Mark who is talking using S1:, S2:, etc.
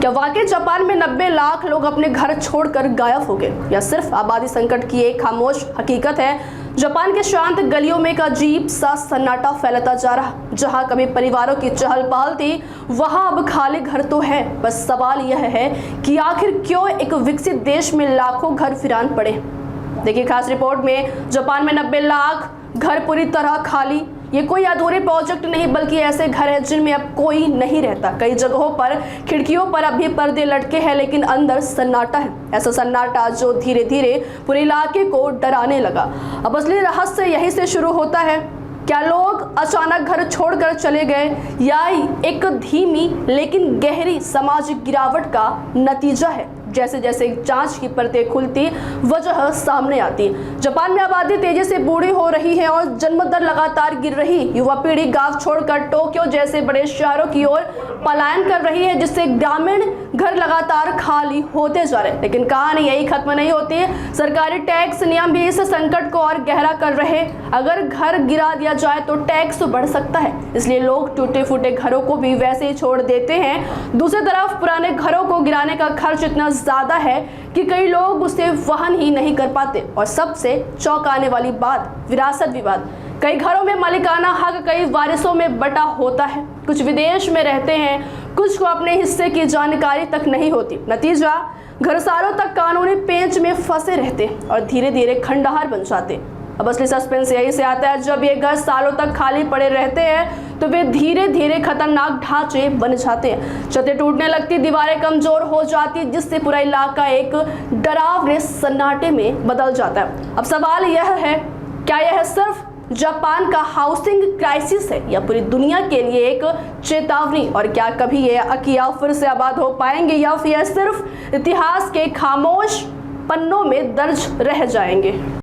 S1: क्या वाकई जापान में 90 लाख लोग अपने घर छोड़कर गायब हो गए, या सिर्फ आबादी संकट की एक खामोश हकीकत है। जापान के शांत गलियों में एक अजीब सा सन्नाटा फैलता जा रहा। जहां कभी परिवारों की चहल पहल थी, वहां अब खाली घर तो है। बस सवाल यह है कि आखिर क्यों एक विकसित देश में लाखों घर वीरान पड़े। देखिए खास रिपोर्ट में, जापान में 90 लाख घर पूरी तरह खाली। ये कोई अधूरे प्रोजेक्ट नहीं, बल्कि ऐसे घर हैं जिनमें अब कोई नहीं रहता। कई जगहों पर खिड़कियों पर अभी पर्दे लटके हैं, लेकिन अंदर सन्नाटा है। ऐसा सन्नाटा जो धीरे धीरे पूरे इलाके को डराने लगा। अब असली रहस्य यहीं से शुरू होता है। क्या लोग अचानक घर छोड़कर चले गए, या एक धीमी लेकिन गहरी सामाजिक गिरावट का नतीजा है? जैसे जैसे जांच की परतें खुलती, वजह सामने आती। जापान में आबादी तेजी से बूढ़ी हो रही है और जन्म दर लगातार गिर रही। युवा पीढ़ी गांव छोड़कर टोक्यो जैसे बड़े शहरों की ओर पलायन कर रही है, जिससे ग्रामीण घर लगातार खाली होते जा रहे हैं। लेकिन कहानी यही खत्म नहीं होती। सरकारी टैक्स नियम भी इस संकट को और गहरा कर रहे। अगर घर गिरा दिया जाए तो टैक्स बढ़ सकता है, इसलिए लोग टूटे फूटे घरों को भी वैसे ही छोड़ देते हैं। दूसरी तरफ पुराने घरों को गिराने का खर्च इतना ज्यादा है कि कई लोग उसे वहन ही नहीं कर पाते। और सबसे चौंकाने वाली बात, विरासत विवाद। कई घरों में मालिकाना हक कई वारिसों में बटा होता है। कुछ विदेश में रहते हैं, कुछ को अपने हिस्से की जानकारी तक नहीं होती। नतीजा, घर सालों तक कानूनी पेंच में फंसे रहते और धीरे धीरे खंडहर बन जाते। अब असली सस्पेंस यही से आता है, जब ये घर सालों तक खाली पड़े रहते हैं तो वे धीरे धीरे खतरनाक ढांचे बन जाते हैं। छतें टूटने लगती, दीवारें कमजोर हो जाती, जिससे पूरा इलाका एक डरावने सन्नाटे में बदल जाता है। अब सवाल यह है, क्या यह सिर्फ जापान का हाउसिंग क्राइसिस है, या पूरी दुनिया के लिए एक चेतावनी? और क्या कभी ये अकिया फिर से आबाद हो पाएंगे, या फिर सिर्फ इतिहास के खामोश पन्नों में दर्ज रह जाएंगे?